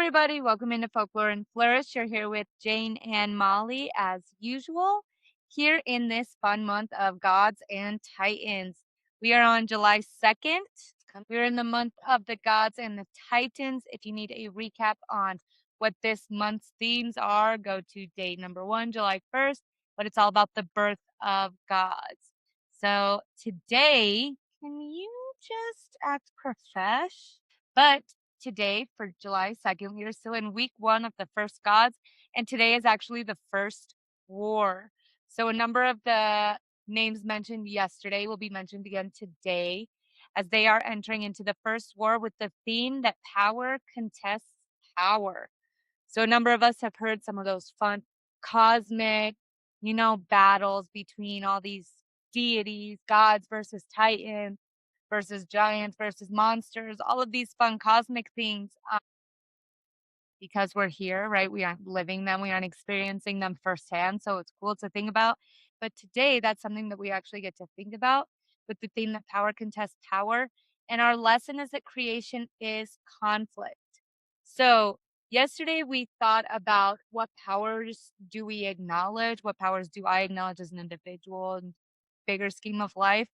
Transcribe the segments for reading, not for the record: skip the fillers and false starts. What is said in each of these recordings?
everybody. Welcome into Folklore and Flourish. You're here with Jane and Molly, as usual, here in this fun month of Gods and Titans. We are on July 2nd. We're in the month of the Gods and the Titans. If you need a recap on what this month's themes are, go to date number 1, July 1st, but it's all about the birth of gods. So today, can you just act profesh? But today, for July 2nd, we are still in week 1 of the first gods, and today is actually the first war. So a number of the names mentioned yesterday will be mentioned again today, as they are entering into the first war with the theme that power contests power. So a number of us have heard some of those fun cosmic, battles between all these deities, gods versus titans versus giants versus monsters, all of these fun cosmic things. Because we're here, right? We aren't living them, we aren't experiencing them firsthand. So it's cool to think about. But today, that's something that we actually get to think about with the theme that power contests power. And our lesson is that creation is conflict. So yesterday, we thought about what powers do we acknowledge? What powers do I acknowledge as an individual and bigger scheme of life?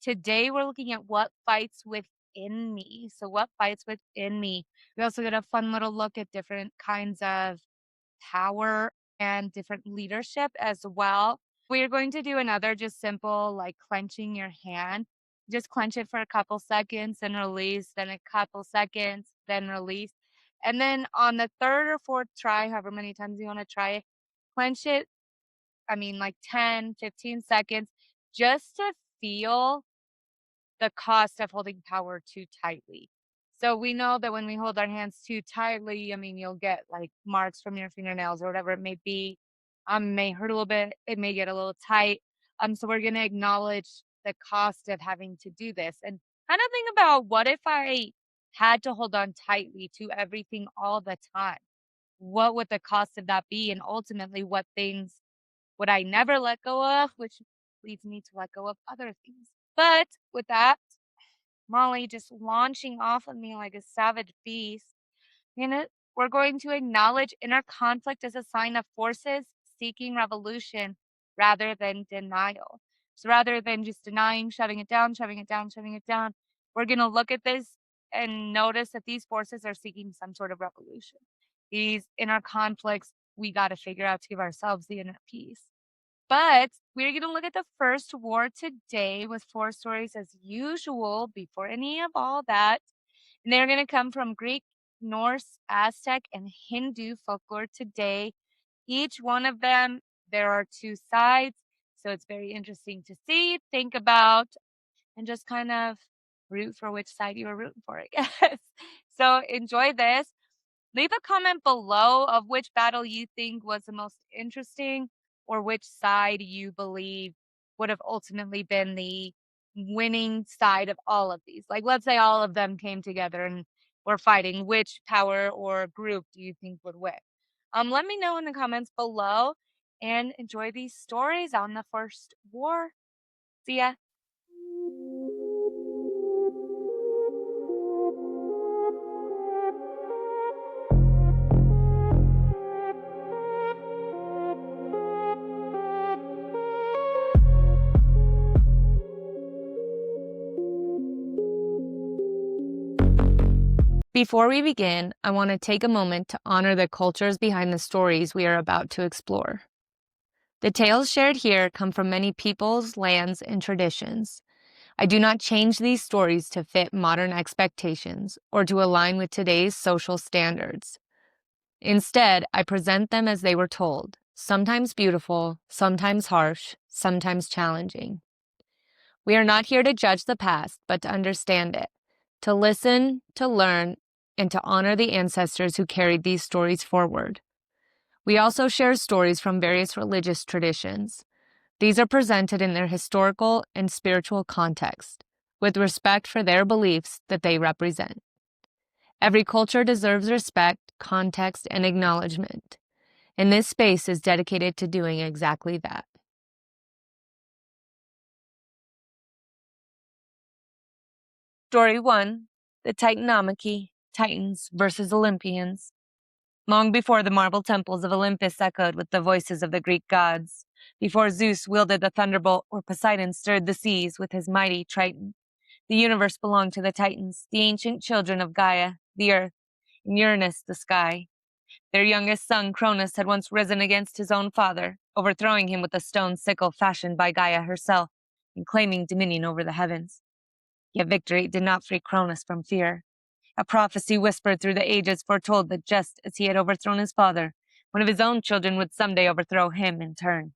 Today, we're looking at what fights within me. So, what fights within me? We also get a fun little look at different kinds of power and different leadership as well. We are going to do another just simple, like clenching your hand. Just clench it for a couple seconds and release, then a couple seconds, then release. And then on the third or fourth try, however many times you want to try it, clench it, like 10, 15 seconds, just to feel the cost of holding power too tightly. So we know that when we hold our hands too tightly, you'll get like marks from your fingernails or whatever it may be. May hurt a little bit. It may get a little tight. So we're going to acknowledge the cost of having to do this and kind of think about, what if I had to hold on tightly to everything all the time? What would the cost of that be? And ultimately, what things would I never let go of, which leads me to let go of other things. But with that, Molly just launching off of me like a savage beast, we're going to acknowledge inner conflict as a sign of forces seeking revolution rather than denial. So rather than just denying, shutting it down, we're going to look at this and notice that these forces are seeking some sort of revolution. These inner conflicts, we got to figure out to give ourselves the inner peace. But we're going to look at the first war today with 4 stories as usual before any of all that. And they're going to come from Greek, Norse, Aztec, and Hindu folklore today. Each one of them, there are 2 sides. So it's very interesting to see, think about, and just kind of root for which side you were rooting for, I guess. So enjoy this. Leave a comment below of which battle you think was the most interesting, or which side you believe would have ultimately been the winning side of all of these. Like, let's say all of them came together and were fighting. Which power or group do you think would win? Let me know in the comments below, and enjoy these stories on the first war. See ya. Before we begin, I want to take a moment to honor the cultures behind the stories we are about to explore. The tales shared here come from many peoples, lands, and traditions. I do not change these stories to fit modern expectations or to align with today's social standards. Instead, I present them as they were told, sometimes beautiful, sometimes harsh, sometimes challenging. We are not here to judge the past, but to understand it, to listen, to learn, and to honor the ancestors who carried these stories forward. We also share stories from various religious traditions. These are presented in their historical and spiritual context, with respect for their beliefs that they represent. Every culture deserves respect, context, and acknowledgement, and this space is dedicated to doing exactly that. Story 1, the Titanomachy, Titans versus Olympians. Long before the marble temples of Olympus echoed with the voices of the Greek gods, before Zeus wielded the thunderbolt or Poseidon stirred the seas with his mighty Triton, the universe belonged to the Titans, the ancient children of Gaia, the earth, and Uranus, the sky. Their youngest son, Cronus, had once risen against his own father, overthrowing him with a stone sickle fashioned by Gaia herself, and claiming dominion over the heavens. Yet victory did not free Cronus from fear. A prophecy whispered through the ages foretold that just as he had overthrown his father, one of his own children would someday overthrow him in turn.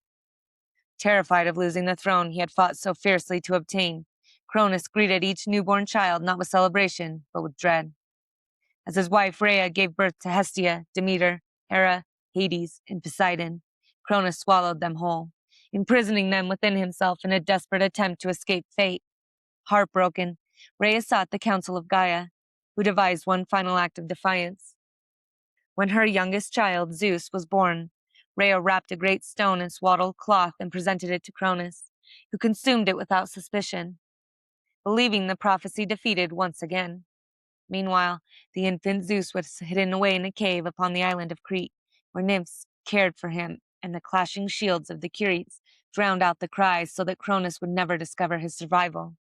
Terrified of losing the throne he had fought so fiercely to obtain, Cronus greeted each newborn child not with celebration, but with dread. As his wife Rhea gave birth to Hestia, Demeter, Hera, Hades, and Poseidon, Cronus swallowed them whole, imprisoning them within himself in a desperate attempt to escape fate. Heartbroken, Rhea sought the counsel of Gaia, who devised one final act of defiance. When her youngest child, Zeus, was born, Rhea wrapped a great stone in swaddled cloth and presented it to Cronus, who consumed it without suspicion, believing the prophecy defeated once again. Meanwhile, the infant Zeus was hidden away in a cave upon the island of Crete, where nymphs cared for him, and the clashing shields of the Curetes drowned out the cries so that Cronus would never discover his survival.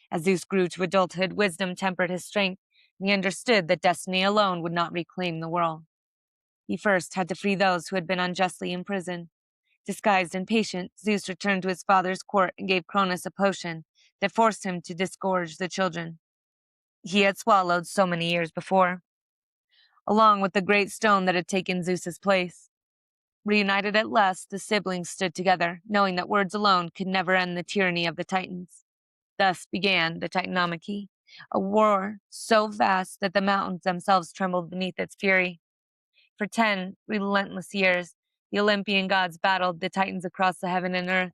As Zeus grew to adulthood, wisdom tempered his strength, and he understood that destiny alone would not reclaim the world. He first had to free those who had been unjustly imprisoned. Disguised and patient, Zeus returned to his father's court and gave Cronus a potion that forced him to disgorge the children he had swallowed so many years before, along with the great stone that had taken Zeus's place. Reunited at last, the siblings stood together, knowing that words alone could never end the tyranny of the Titans. Thus began the Titanomachy, a war so vast that the mountains themselves trembled beneath its fury. For 10 relentless years, the Olympian gods battled the Titans across the heaven and earth,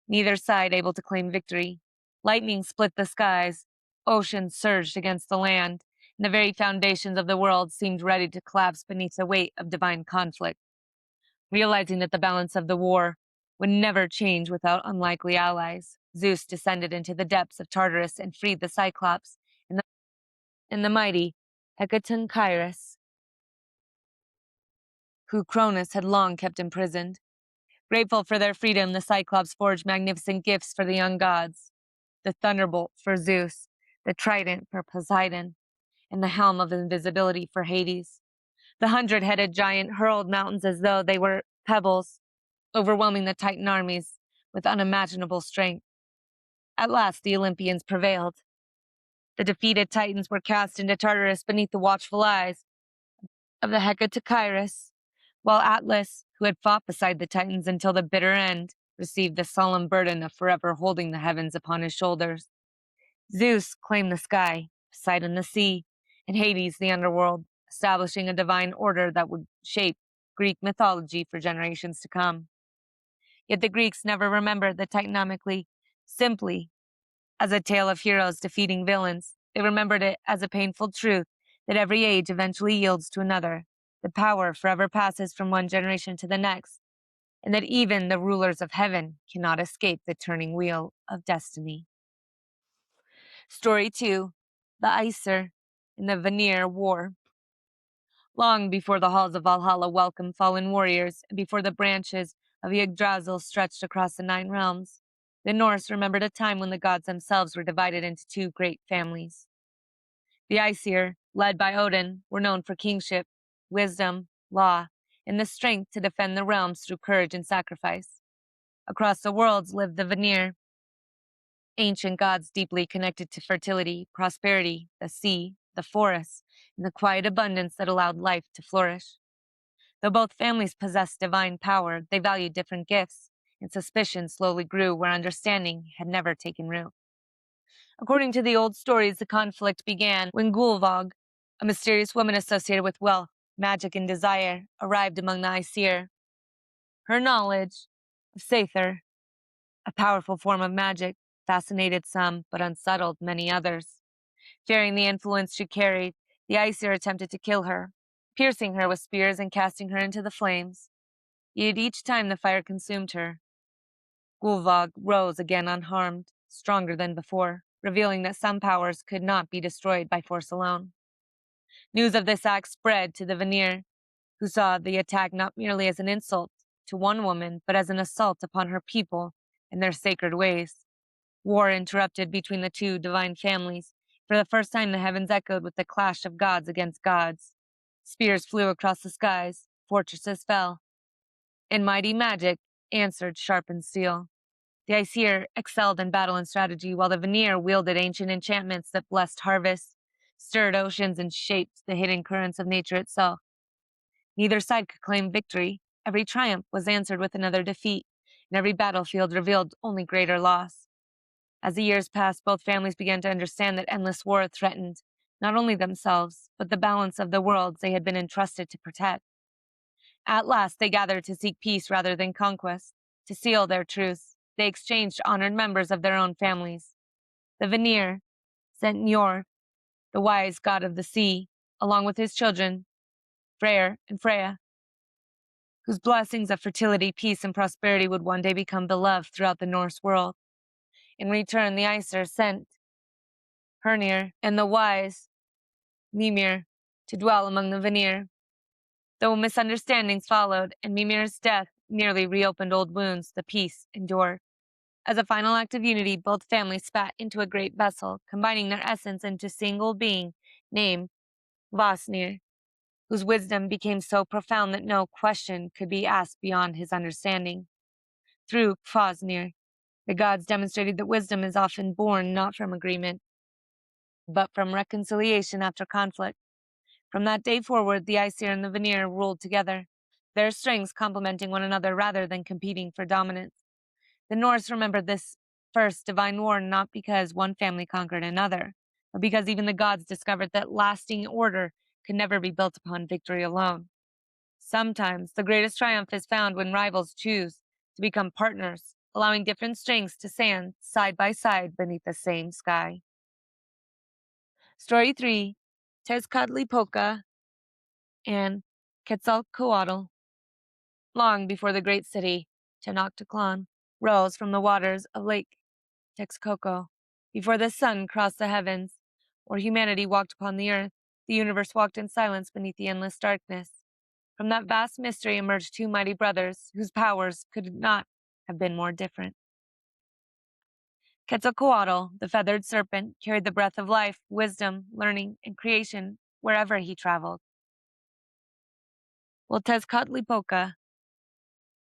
neither side able to claim victory. Lightning split the skies, oceans surged against the land, and the very foundations of the world seemed ready to collapse beneath the weight of divine conflict. Realizing that the balance of the war would never change without unlikely allies, Zeus descended into the depths of Tartarus and freed the Cyclops and the mighty Hecatonchires, who Cronus had long kept imprisoned. Grateful for their freedom, the Cyclops forged magnificent gifts for the young gods: the thunderbolt for Zeus, the trident for Poseidon, and the helm of invisibility for Hades. The 100-headed giant hurled mountains as though they were pebbles, overwhelming the Titan armies with unimaginable strength. At last, the Olympians prevailed. The defeated Titans were cast into Tartarus beneath the watchful eyes of the Hecatonchires, while Atlas, who had fought beside the Titans until the bitter end, received the solemn burden of forever holding the heavens upon his shoulders. Zeus claimed the sky, Poseidon the sea, and Hades the underworld, establishing a divine order that would shape Greek mythology for generations to come. Yet the Greeks never remembered the Titanomachy simply as a tale of heroes defeating villains. They remembered it as a painful truth that every age eventually yields to another, that power forever passes from one generation to the next, and that even the rulers of heaven cannot escape the turning wheel of destiny. Story 2. The Æsir and the Vanir War. Long before the halls of Valhalla welcomed fallen warriors, and before the branches of Yggdrasil stretched across the 9 realms, the Norse remembered a time when the gods themselves were divided into 2 great families. The Æsir, led by Odin, were known for kingship, wisdom, law, and the strength to defend the realms through courage and sacrifice. Across the worlds lived the Vanir, ancient gods deeply connected to fertility, prosperity, the sea, the forests, and the quiet abundance that allowed life to flourish. Though both families possessed divine power, they valued different gifts, and suspicion slowly grew where understanding had never taken root. According to the old stories, the conflict began when Gulvog, a mysterious woman associated with wealth, magic, and desire, arrived among the Æsir. Her knowledge of Sather, a powerful form of magic, fascinated some, but unsettled many others. Fearing the influence she carried, the Æsir attempted to kill her, piercing her with spears and casting her into the flames. Yet each time the fire consumed her, Gulvog rose again unharmed, stronger than before, revealing that some powers could not be destroyed by force alone. News of this act spread to the Vanir, who saw the attack not merely as an insult to one woman, but as an assault upon her people and their sacred ways. War interrupted between the two divine families. For the first time, the heavens echoed with the clash of gods against gods. Spears flew across the skies, fortresses fell, and mighty magic answered sharpened steel. The Æsir excelled in battle and strategy, while the Vanir wielded ancient enchantments that blessed harvests, stirred oceans, and shaped the hidden currents of nature itself. Neither side could claim victory. Every triumph was answered with another defeat, and every battlefield revealed only greater loss. As the years passed, both families began to understand that endless war threatened not only themselves, but the balance of the worlds they had been entrusted to protect. At last, they gathered to seek peace rather than conquest. To seal their truce, they exchanged honored members of their own families. The Vanir sent Njord, the wise god of the sea, along with his children, Freyr and Freya, whose blessings of fertility, peace, and prosperity would one day become beloved throughout the Norse world. In return, the Æsir sent Hernir and the wise Mimir to dwell among the Vanir. Though misunderstandings followed and Mimir's death nearly reopened old wounds, the peace endured. As a final act of unity, both families spat into a great vessel, combining their essence into a single being named Vasnir, whose wisdom became so profound that no question could be asked beyond his understanding. Through Kvasnir, the gods demonstrated that wisdom is often born not from agreement, but from reconciliation after conflict. From that day forward, the Æsir and the Vanir ruled together, their strengths complementing one another rather than competing for dominance. The Norse remembered this first divine war not because one family conquered another, but because even the gods discovered that lasting order could never be built upon victory alone. Sometimes the greatest triumph is found when rivals choose to become partners, allowing different strengths to stand side by side beneath the same sky. Story 3, Tezcatlipoca and Quetzalcoatl. Long before the great city, Tenochtitlan, rose from the waters of Lake Texcoco, before the sun crossed the heavens, or humanity walked upon the earth, the universe walked in silence beneath the endless darkness. From that vast mystery emerged two mighty brothers, whose powers could not have been more different. Quetzalcoatl, the feathered serpent, carried the breath of life, wisdom, learning, and creation wherever he traveled. While Tezcatlipoca,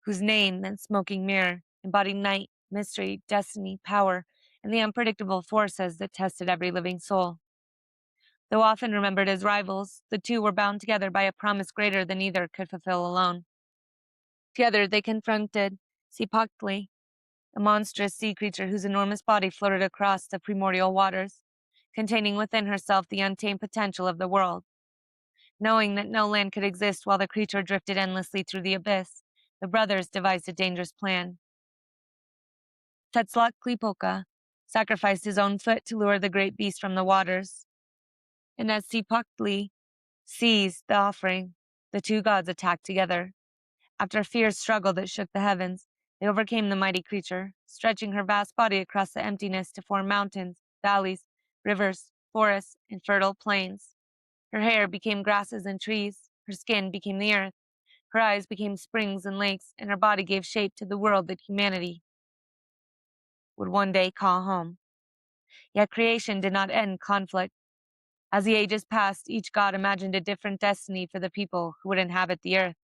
whose name meant smoking mirror, embodied night, mystery, destiny, power, and the unpredictable forces that tested every living soul. Though often remembered as rivals, the two were bound together by a promise greater than either could fulfill alone. Together they confronted Tezcatlipoca, a monstrous sea creature whose enormous body floated across the primordial waters, containing within herself the untamed potential of the world. Knowing that no land could exist while the creature drifted endlessly through the abyss, the brothers devised a dangerous plan. Tezcatlipoca sacrificed his own foot to lure the great beast from the waters, and as Tezcatli seized the offering, the two gods attacked together. After a fierce struggle that shook the heavens, they overcame the mighty creature, stretching her vast body across the emptiness to form mountains, valleys, rivers, forests, and fertile plains. Her hair became grasses and trees, her skin became the earth, her eyes became springs and lakes, and her body gave shape to the world that humanity would one day call home. Yet creation did not end conflict. As the ages passed, each god imagined a different destiny for the people who would inhabit the earth.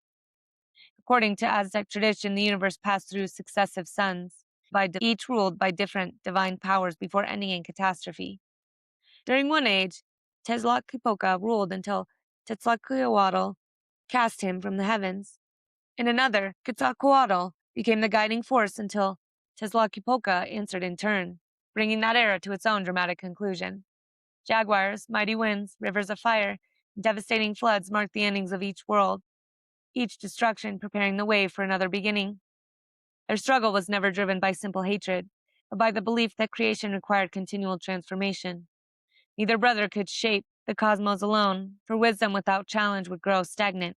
According to Aztec tradition, the universe passed through successive suns, each ruled by different divine powers before ending in catastrophe. During one age, Tezcatlipoca ruled until Tezcatlipoca cast him from the heavens. In another, Quetzalcoatl became the guiding force until Tezcatlipoca answered in turn, bringing that era to its own dramatic conclusion. Jaguars, mighty winds, rivers of fire, and devastating floods marked the endings of each world, each destruction preparing the way for another beginning. Their struggle was never driven by simple hatred, but by the belief that creation required continual transformation. Neither brother could shape the cosmos alone, for wisdom without challenge would grow stagnant,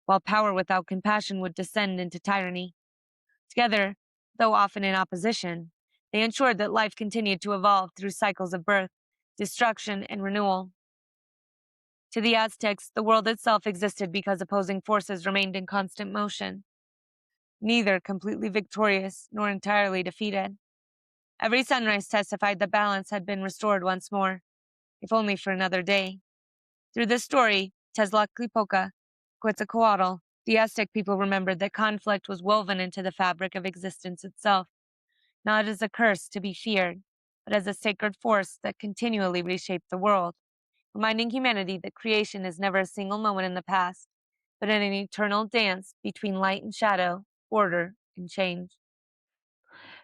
while power without compassion would descend into tyranny. Together, though often in opposition, they ensured that life continued to evolve through cycles of birth, destruction, and renewal. To the Aztecs, the world itself existed because opposing forces remained in constant motion, neither completely victorious nor entirely defeated. Every sunrise testified that balance had been restored once more, if only for another day. Through this story, Tezcatlipoca, Quetzalcoatl, the Aztec people remembered that conflict was woven into the fabric of existence itself, not as a curse to be feared, but as a sacred force that continually reshaped the world, reminding humanity that creation is never a single moment in the past, but an eternal dance between light and shadow, order and change.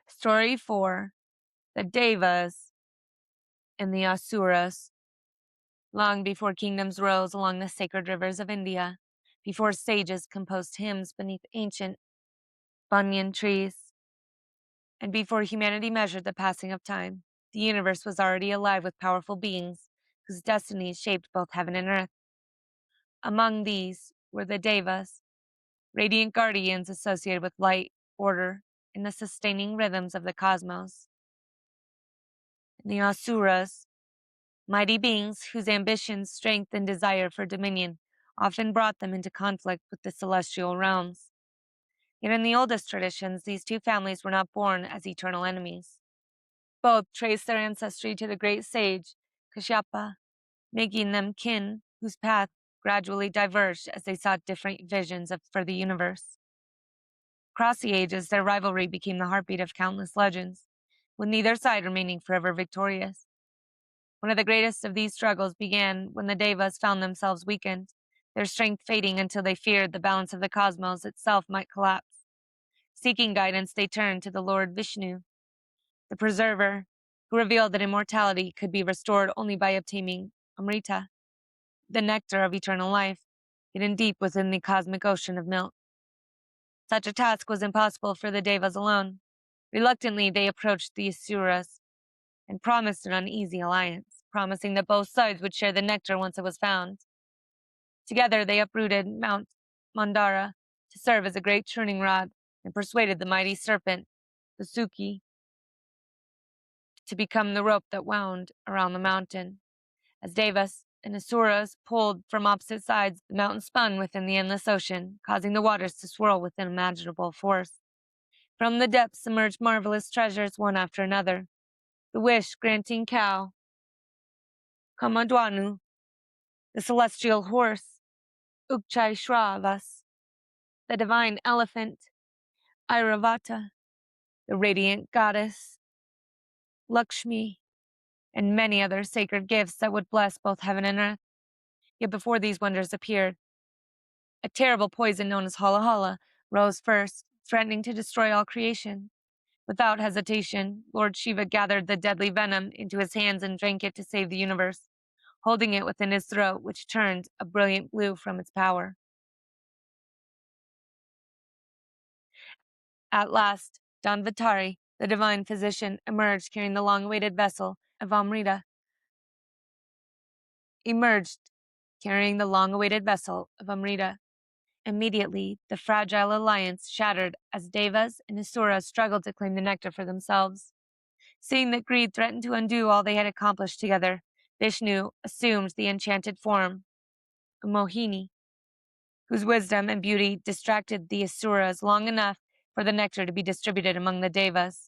Story 4: The Devas and the Asuras. Long before kingdoms rose along the sacred rivers of India, before sages composed hymns beneath ancient banyan trees, and before humanity measured the passing of time, the universe was already alive with powerful beings whose destinies shaped both heaven and earth. Among these were the Devas, radiant guardians associated with light, order, and the sustaining rhythms of the cosmos. And the Asuras, mighty beings whose ambition, strength, and desire for dominion often brought them into conflict with the celestial realms. Yet in the oldest traditions, these two families were not born as eternal enemies. Both trace their ancestry to the great sage, Kashyapa, making them kin whose path gradually diverged as they sought different visions for the universe. Across the ages, their rivalry became the heartbeat of countless legends, with neither side remaining forever victorious. One of the greatest of these struggles began when the Devas found themselves weakened, their strength fading until they feared the balance of the cosmos itself might collapse. Seeking guidance, they turned to the Lord Vishnu, the preserver, who revealed that immortality could be restored only by obtaining Amrita, the nectar of eternal life, hidden deep within the cosmic ocean of milk. Such a task was impossible for the Devas alone. Reluctantly, they approached the Asuras and promised an uneasy alliance, promising that both sides would share the nectar once it was found. Together, they uprooted Mount Mandara to serve as a great churning rod and persuaded the mighty serpent, the Suki, to become the rope that wound around the mountain. As Devas and Asuras pulled from opposite sides, the mountain spun within the endless ocean, causing the waters to swirl with unimaginable force. From the depths emerged marvelous treasures one after another. The wish-granting cow, Kamadwanu, the celestial horse, Ukchai Shravas, the divine elephant, Airavata, the radiant goddess, Lakshmi, and many other sacred gifts that would bless both heaven and earth. Yet before these wonders appeared, a terrible poison known as Hala Hala rose first, threatening to destroy all creation. Without hesitation, Lord Shiva gathered the deadly venom into his hands and drank it to save the universe, holding it within his throat, which turned a brilliant blue from its power. At last, Danvatari, the divine physician, emerged carrying the long-awaited vessel of Amrita. Immediately, the fragile alliance shattered as Devas and Asuras struggled to claim the nectar for themselves. Seeing that greed threatened to undo all they had accomplished together, Vishnu assumed the enchanted form of Mohini, whose wisdom and beauty distracted the Asuras long enough for the nectar to be distributed among the Devas.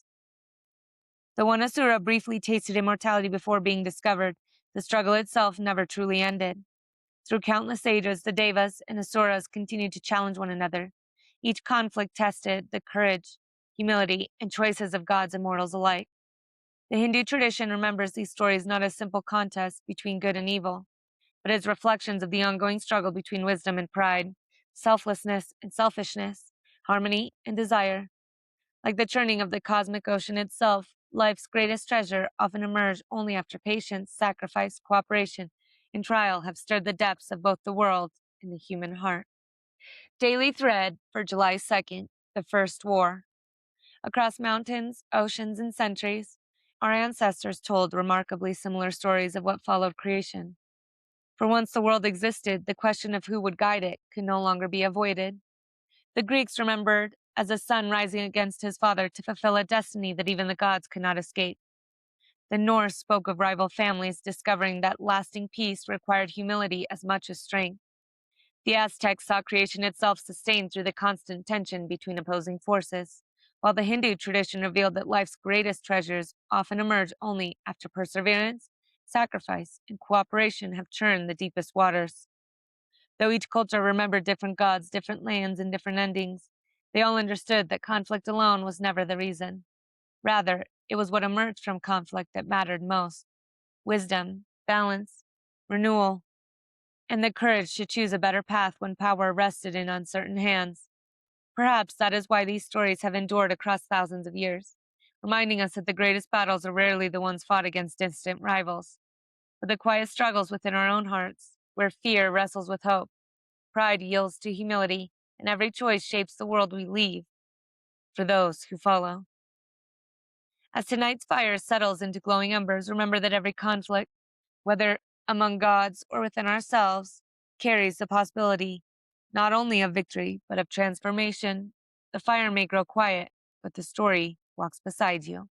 Though one Asura briefly tasted immortality before being discovered, the struggle itself never truly ended. Through countless ages, the Devas and Asuras continued to challenge one another. Each conflict tested the courage, humility, and choices of gods and mortals alike. The Hindu tradition remembers these stories not as simple contests between good and evil, but as reflections of the ongoing struggle between wisdom and pride, selflessness and selfishness, harmony and desire. Like the churning of the cosmic ocean itself, life's greatest treasure often emerge only after patience, sacrifice, cooperation, and trial have stirred the depths of both the world and the human heart. Daily thread for July 2nd, the First War. Across mountains, oceans, and centuries, our ancestors told remarkably similar stories of what followed creation. For once the world existed, the question of who would guide it could no longer be avoided. The Greeks remembered as a son rising against his father to fulfill a destiny that even the gods could not escape. The Norse spoke of rival families discovering that lasting peace required humility as much as strength. The Aztecs saw creation itself sustained through the constant tension between opposing forces, while the Hindu tradition revealed that life's greatest treasures often emerge only after perseverance, sacrifice, and cooperation have churned the deepest waters. Though each culture remembered different gods, different lands, and different endings, they all understood that conflict alone was never the reason. Rather, it was what emerged from conflict that mattered most: wisdom, balance, renewal, and the courage to choose a better path when power rested in uncertain hands. Perhaps that is why these stories have endured across thousands of years, reminding us that the greatest battles are rarely the ones fought against distant rivals, but the quiet struggles within our own hearts, where fear wrestles with hope, pride yields to humility, and every choice shapes the world we leave for those who follow. As tonight's fire settles into glowing embers, remember that every conflict, whether among gods or within ourselves, carries the possibility not only of victory, but of transformation. The fire may grow quiet, but the story walks beside you.